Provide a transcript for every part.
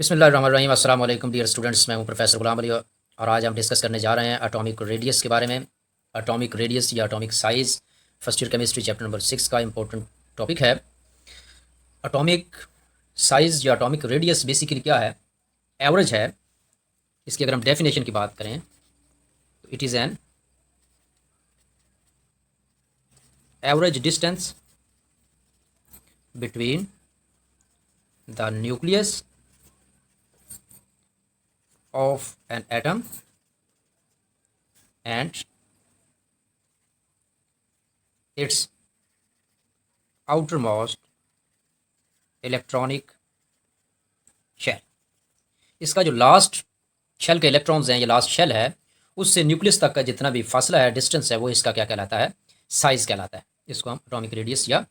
बिस्मिल्लाहिर्रहमानिर्रहीम। अस्सलाम वालेकुम डियर स्टूडेंट्स, मैं हूं प्रोफेसर गुलाम अली और आज हम डिस्कस करने जा रहे हैं एटॉमिक रेडियस के बारे में। एटॉमिक रेडियस या atomic size first year chemistry chapter number 6 का इंपॉर्टेंट टॉपिक है। एटॉमिक साइज़ या एटॉमिक रेडियस बेसिकली क्या है? एवरेज है। इसकी अगर हम डेफिनेशन की बात करें तो it is an average distance between the nucleus of an atom and its outermost electronic shell। इसका जो लास्ट शेल के इलेक्ट्रॉन्स हैं, ये लास्ट शेल है, उससे न्यूक्लियस तक का जितना भी फासला है, डिस्टेंस है, वो इसका क्या कहलाता है? साइज कहलाता है। इसको हम एटॉमिक रेडियस या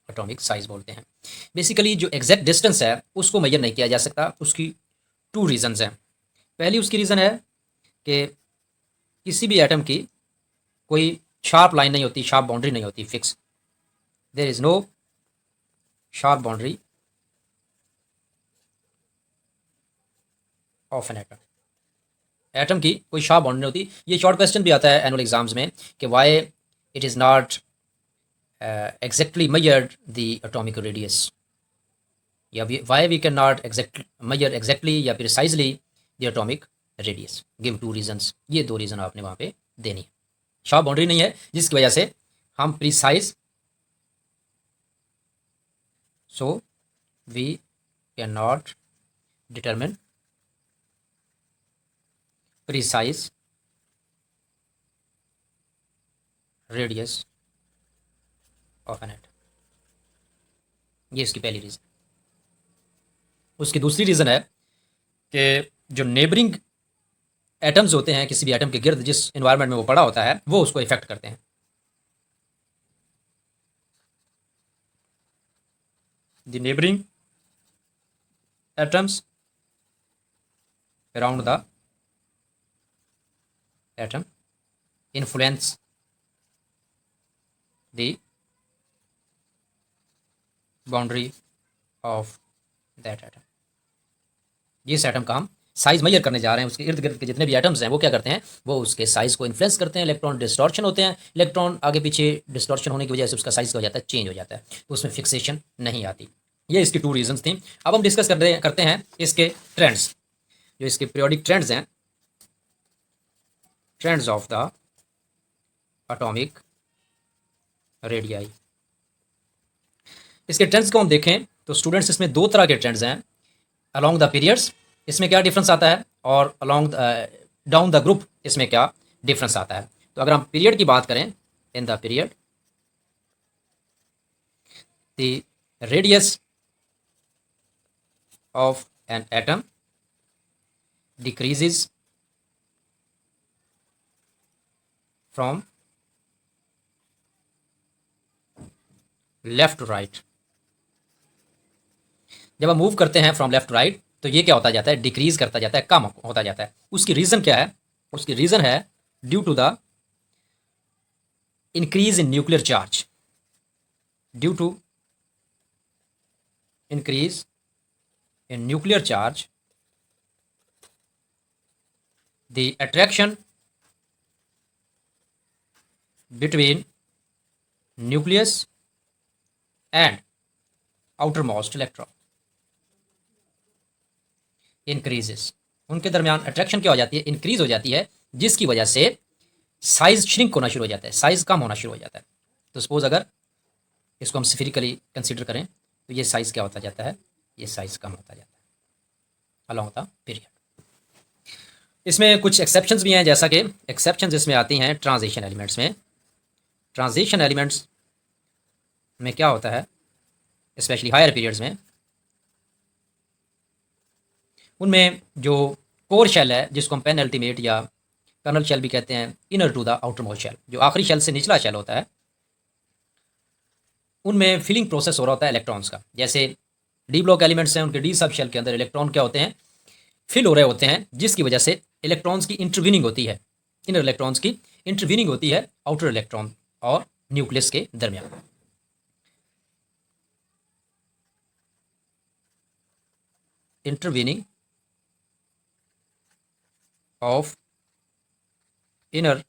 एटॉमिक साइज बोलते हैं। बेसिकली जो एग्जैक्ट डिस्टेंस है उसको मेजर नहीं किया जा सकता। उसकी टू रीजंस हैं। पहली उसकी रीज़न है कि किसी भी एटम की कोई शार्प लाइन नहीं होती, शार्प बाउंड्री नहीं होती, fix. There is no sharp boundary of an atom. Atom की कोई शार्प बाउंड्री नहीं होती। ये शॉर्ट क्वेश्चन भी आता है एनुअल एग्जाम्स में कि why it is not exactly measured the atomic radius, या why we can not measure exactly या precisely the atomic radius. Give two reasons. ये दो रीज़न आपने वहाँ पे देनी है। शार्प बाउंड्री नहीं है जिसकी वजह से हम precise, so we can not determine precise radius of an atom. ये इसकी पहली रीज़न। उसकी दूसरी रीज़न है कि जो नेबरिंग एटम्स होते हैं किसी भी एटम के गिर्द, जिस इन्वायरमेंट में वो पड़ा होता है, वो उसको इफेक्ट करते हैं। The neighbouring atoms around the atom influence the boundary of that atom. जिस एटम का हम साइज मेजर करने जा रहे हैं, उसके इर्द गिर्द के जितने भी एटम्स हैं वो क्या करते हैं? वो उसके साइज को इन्फ्लुएंस करते हैं। इलेक्ट्रॉन डिस्टॉर्शन होते हैं। इलेक्ट्रॉन आगे पीछे डिस्टॉर्शन होने की वजह से उसका साइज क्या हो जाता है? चेंज हो जाता है। तो उसमें फिक्सेशन नहीं आती। ये इसकी टू रीजंस थी। अब हम डिस्कस करते हैं इसके ट्रेंड्स, जो इसके पीरियोडिक ट्रेंड्स हैं, trends of the atomic radii. इसके ट्रेंड्स को हम देखें तो स्टूडेंट्स, इसमें दो तरह के ट्रेंड्स हैं। अलोंग द पीरियड्स, इसमें क्या डिफरेंस आता है, और अलोंग डाउन द ग्रुप, इसमें क्या डिफरेंस आता है। तो अगर हम पीरियड की बात करें, in the period the radius of an atom decreases from left to right. जब हम मूव करते हैं फ्रॉम लेफ्ट टू राइट तो ये क्या होता जाता है? डिक्रीज करता जाता है, कम होता जाता है। उसकी रीज़न क्या है? उसकी रीज़न है due to the increase in nuclear charge. Due to increase in nuclear charge, the attraction between nucleus and outermost electron increases. उनके दरमियान अट्रैक्शन क्या हो जाती है? इंक्रीज हो जाती है, जिसकी वजह से साइज श्रिंक होना शुरू हो जाता है, साइज कम होना शुरू हो जाता है। तो सपोज अगर इसको हम स्फेरिकली कंसीडर करें तो ये साइज क्या होता जाता है? ये साइज कम होता जाता है अलोंग द पीरियड। इसमें कुछ एक्सेप्शंस भी हैं, जैसा कि एक्सेप्शंस इसमें आती हैं ट्रांजिशन एलिमेंट्स में। ट्रांजिशन एलिमेंट्स में क्या होता है, स्पेशली हायर पीरियड्स में, उनमें जो कोर शेल है, जिसको हम पेन अल्टीमेट या कर्नल शेल भी कहते हैं, inner to the outer most shell, जो आखिरी शेल से निचला शेल होता है, उनमें फिलिंग प्रोसेस हो रहा होता है इलेक्ट्रॉन्स का। जैसे डी ब्लॉक एलिमेंट्स हैं, उनके डी सब शेल के अंदर इलेक्ट्रॉन क्या होते हैं? फिल हो रहे होते हैं, जिसकी वजह से इलेक्ट्रॉन्स की इंटरवीनिंग होती है, इनर इलेक्ट्रॉन्स की इंटरवीनिंग होती है आउटर इलेक्ट्रॉन और न्यूक्लियस के दरमियान। Intervening of inner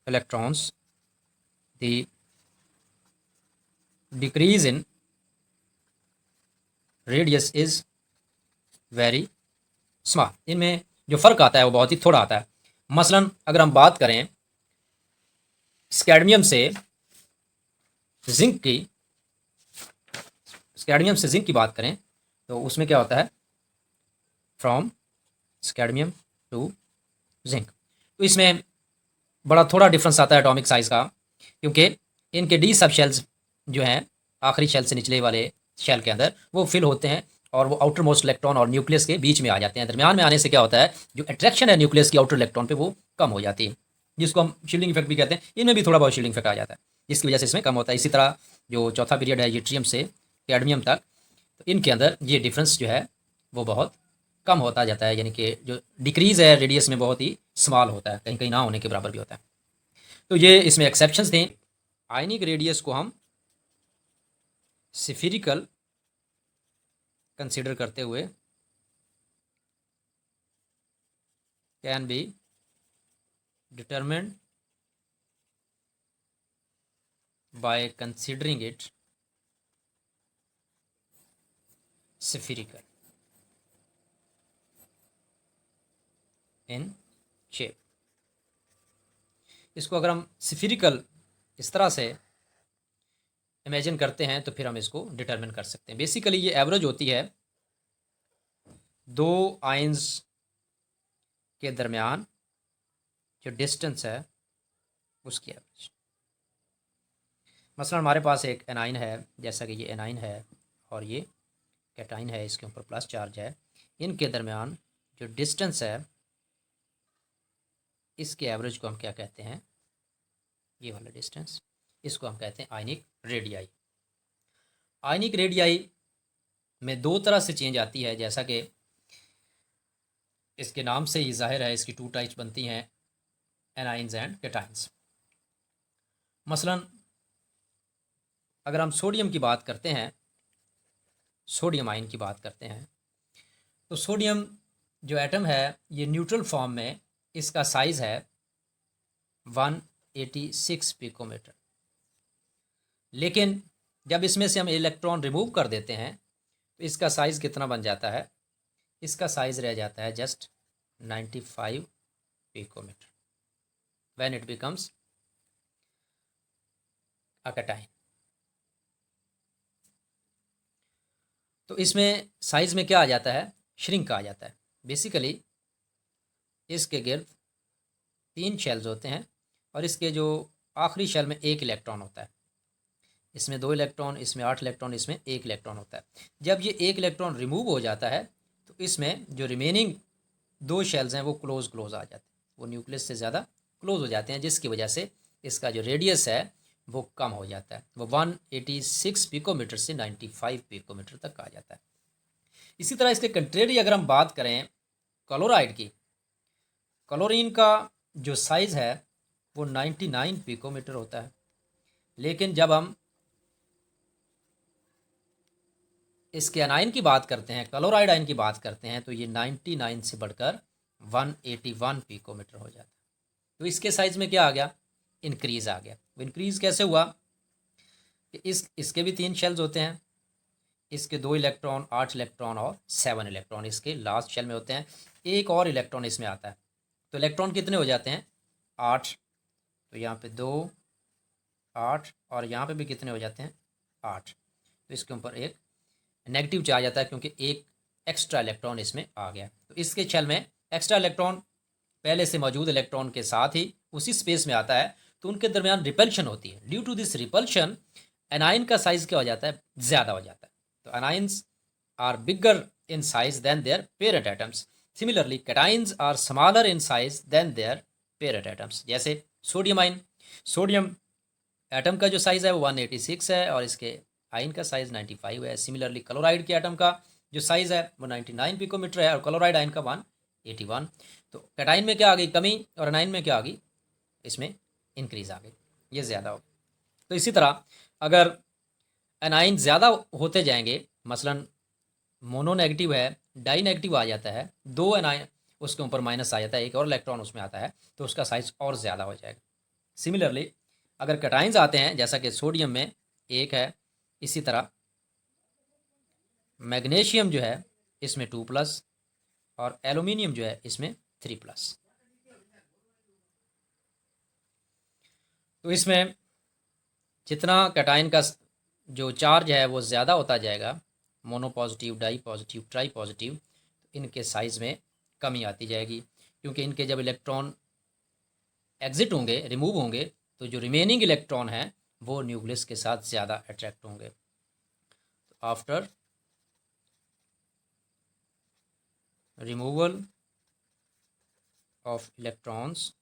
electrons, the decrease in radius is very small. इनमें जो फ़र्क आता है वो बहुत ही थोड़ा आता है। मसलन अगर हम बात करें स्कैडमियम से जिंक की, स्कैडमियम से जिंक की बात करें तो उसमें क्या होता है, फ्रॉम स्कैडमियम टू जिंक, तो इसमें बड़ा थोड़ा डिफरेंस आता है एटॉमिक साइज़ का, क्योंकि इनके डी सब शेल्स जो हैं आखिरी शेल से निचले वाले शेल के अंदर वो फिल होते हैं और वो आउटर मोस्ट इलेक्ट्रॉन और न्यूक्लियस के बीच में आ जाते हैं। दरमियान में आने से क्या होता है, जो अट्रैक्शन है न्यूक्लियस की आउटर इलेक्ट्रॉन पे वो कम हो जाती है, जिसको हम शील्डिंग इफेक्ट भी कहते हैं। इनमें भी थोड़ा बहुत शील्डिंग इफेक्ट आ जाता है, जिसकी वजह से इसमें कम होता है। इसी तरह जो चौथा पीरियड है यूट्रियम से कैडमियम तक, तो इनके अंदर ये डिफरेंस जो है वो बहुत कम होता जाता है, यानी कि जो डिक्रीज़ है रेडियस में बहुत ही स्मॉल होता है, कहीं कहीं ना होने के बराबर भी होता है। तो ये इसमें एक्सेप्शंस थे। आयनिक रेडियस को हम स्फीरिकल कंसीडर करते हुए can be determined by considering it spherical in shape. इसको अगर हम स्फीरिकल इस तरह से इमेजिन करते हैं तो फिर हम इसको डिटरमिन कर सकते हैं। बेसिकली ये एवरेज होती है दो आयंस के दरमियान जो डिस्टेंस है उसकी एवरेज। मसलन हमारे पास एक एनाइन है, जैसा कि ये एनाइन है और ये कैटाइन है, इसके ऊपर प्लस चार्ज है, इनके दरमियान जो डिस्टेंस है इसके एवरेज को हम क्या कहते हैं, ये वाला डिस्टेंस, इसको हम कहते हैं आयनिक रेडियाई। आयनिक रेडियाई में दो तरह से चेंज आती है, जैसा कि इसके नाम से ही जाहिर है, इसकी टू टाइप्स बनती हैं, एनाइंस एंड कैटाइंस। मसलन अगर हम सोडियम की बात करते हैं, सोडियम आयन की बात करते हैं, तो सोडियम जो एटम है ये न्यूट्रल फॉर्म में इसका साइज़ है 186 पिकोमीटर, लेकिन जब इसमें से हम इलेक्ट्रॉन रिमूव कर देते हैं तो इसका साइज़ कितना बन जाता है, इसका साइज़ रह जाता है just 95 picometre when it becomes a cation. तो इसमें साइज़ में क्या आ जाता है, श्रिंक आ जाता है। बेसिकली इसके गिर्द 3 शेल्स होते हैं और इसके जो आखिरी शेल में 1 इलेक्ट्रॉन होता है, इसमें 2 इलेक्ट्रॉन, इसमें 8 इलेक्ट्रॉन, इसमें 1 इलेक्ट्रॉन होता है। जब ये 1 इलेक्ट्रॉन रिमूव हो जाता है तो इसमें जो रिमेनिंग 2 शेल्स हैं वो क्लोज आ जाते हैं, वो न्यूक्लियस से ज़्यादा क्लोज हो जाते हैं, जिसकी वजह से इसका जो रेडियस है वो कम हो जाता है, वो 186 पिकोमीटर से 95 पिकोमीटर तक आ जाता है। इसी तरह इसके कंट्रेरी अगर हम बात करें क्लोराइड की, क्लोरीन का जो साइज़ है वो 99 पिकोमीटर होता है, लेकिन जब हम इसके अनाइन की बात करते हैं, क्लोराइड आयन की बात करते हैं, तो ये 99 से बढ़कर 181 पिकोमीटर हो जाता है। तो इसके साइज़ में क्या आ गया, इंक्रीज़ आ गया। वो इंक्रीज़ कैसे हुआ कि इसके भी 3 शेल्स होते हैं, इसके 2 इलेक्ट्रॉन, 8 इलेक्ट्रॉन और 7 इलेक्ट्रॉन इसके लास्ट शेल में होते हैं, एक और इलेक्ट्रॉन इसमें आता है, तो इलेक्ट्रॉन कितने हो जाते हैं, 8। तो यहाँ पे 2, 8 और यहाँ पे भी कितने हो जाते हैं, 8। तो इसके ऊपर एक नेगेटिव चार्ज आता है क्योंकि एक एक्स्ट्रा इलेक्ट्रॉन इसमें आ गया। तो इसके शेल में एक्स्ट्रा इलेक्ट्रॉन पहले से मौजूद इलेक्ट्रॉन के साथ ही उसी स्पेस में आता है, तो उनके दरमियान रिपल्शन होती है। Due to this repulsion anion का साइज़ क्या हो जाता है, ज़्यादा हो जाता है। तो anions are bigger in size than their parent atoms. Similarly cations are smaller in size than their parent atoms. जैसे सोडियम आयन, सोडियम एटम का जो साइज़ है वो 186 है और इसके आयन का साइज़ 95 है। सिमिलरली क्लोराइड के एटम का जो साइज़ है वो 99 पिकोमीटर है और क्लोराइड आयन का 181। तो कैटाइन में क्या आ गई, कमी, और एनाइन में क्या आ गई, इसमें इंक्रीज़ आ गई, ये ज़्यादा हो गई। तो इसी तरह अगर एनाइन ज़्यादा होते जाएंगे, मसलन मोनो नेगेटिव है, डाई नेगेटिव आ जाता है, 2 एनाइन उसके ऊपर माइनस आ जाता है, एक और इलेक्ट्रॉन उसमें आता है, तो उसका साइज़ और ज़्यादा हो जाएगा। सिमिलरली अगर कैटाइंस आते हैं, जैसा कि सोडियम में 1 है, इसी तरह मैग्नीशियम जो है इसमें 2+ और एल्यूमिनियम जो है इसमें 3+। तो इसमें जितना कैटाइन का जो चार्ज है वो ज़्यादा होता जाएगा, mono positive, di positive, tri positive, तो इनके साइज़ में कमी आती जाएगी, क्योंकि इनके जब इलेक्ट्रॉन एग्जिट होंगे, रिमूव होंगे, तो जो रिमेनिंग इलेक्ट्रॉन हैं वो न्यूक्लियस के साथ ज़्यादा अट्रैक्ट होंगे। तो after removal of electrons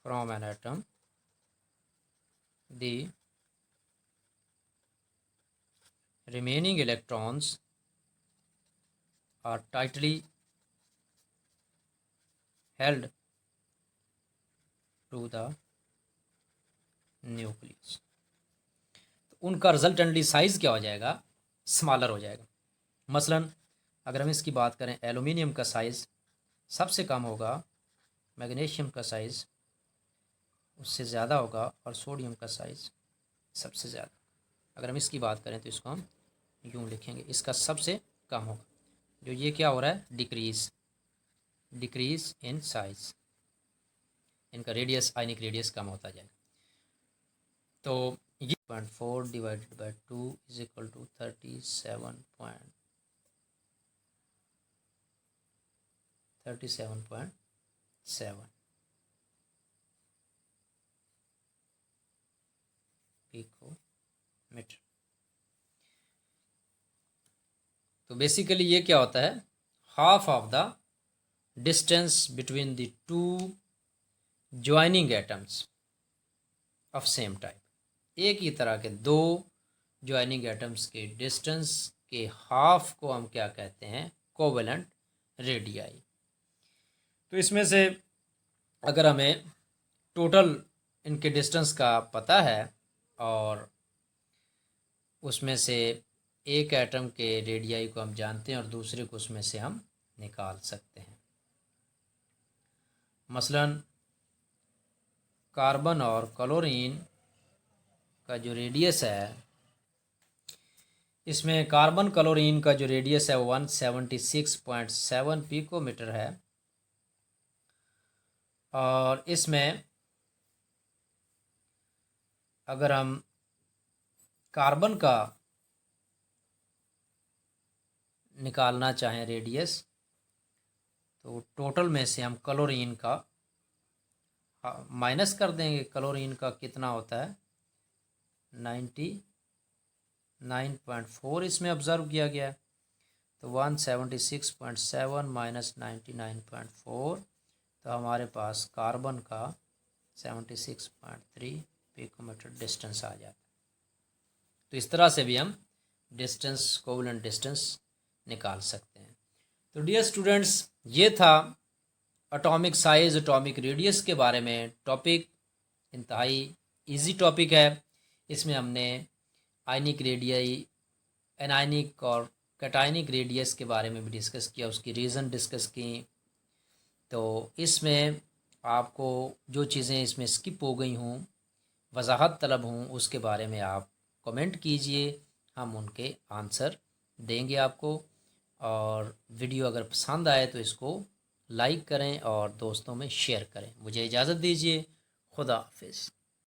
from an atom, the remaining electrons are tightly held to the nucleus। तो उनका रिजल्टेंटली साइज क्या हो जाएगा, स्मॉलर हो जाएगा। मसलन अगर हम इसकी बात करें, एल्यूमिनियम का साइज़ सबसे कम होगा, मैग्नीशियम का साइज़ उससे ज़्यादा होगा और सोडियम का साइज़ सबसे ज़्यादा। अगर हम इसकी बात करें तो इसको हम यूँ लिखेंगे, इसका सबसे कम होगा। जो ये क्या हो रहा है, डिक्रीज इन साइज, इनका रेडियस, आयनिक रेडियस कम होता जाएगा। तो ये 0.4 divided by 2 is equal to 37.7 picometre. तो बेसिकली ये क्या होता है, half of the distance between the two joining atoms of same type. एक ही तरह के दो ज्वाइनिंग एटम्स के डिस्टेंस के हाफ को हम क्या कहते हैं, कोवेलेंट रेडियाई। तो इसमें से अगर हमें टोटल इनके डिस्टेंस का पता है और उसमें से एक एटम के रेडियाई को हम जानते हैं और दूसरे को उसमें से हम निकाल सकते हैं। मसलन कार्बन और क्लोरीन का जो रेडियस है, इसमें कार्बन क्लोरीन का जो रेडियस है 176.7 पिकोमीटर है, और इसमें अगर हम कार्बन का निकालना चाहें रेडियस, तो टोटल में से हम क्लोरीन का माइनस कर देंगे। क्लोरीन का कितना होता है, 99.4 इसमें ऑब्ज़र्व किया गया है, तो 176.7 माइनस 99.4, तो हमारे पास कार्बन का 76.3 पिकोमीटर डिस्टेंस आ जाता है। तो इस तरह से भी हम डिस्टेंस, कोवेलेंट डिस्टेंस निकाल सकते हैं। तो डियर स्टूडेंट्स, ये था एटॉमिक साइज, एटॉमिक रेडियस के बारे में टॉपिक। इंतहाई इजी टॉपिक है। इसमें हमने आयनिक रेडियाई, एनायनिक और कैटायनिक रेडियस के बारे में भी डिस्कस किया, उसकी रीज़न डिस्कस की। तो इसमें आपको जो चीज़ें इसमें स्किप हो गई हों, वजाहत तलब हों, उसके बारे में आप कमेंट कीजिए, हम उनके आंसर देंगे आपको। और वीडियो अगर पसंद आए तो इसको लाइक करें और दोस्तों में शेयर करें। मुझे इजाज़त दीजिए। खुदा हाफिज़।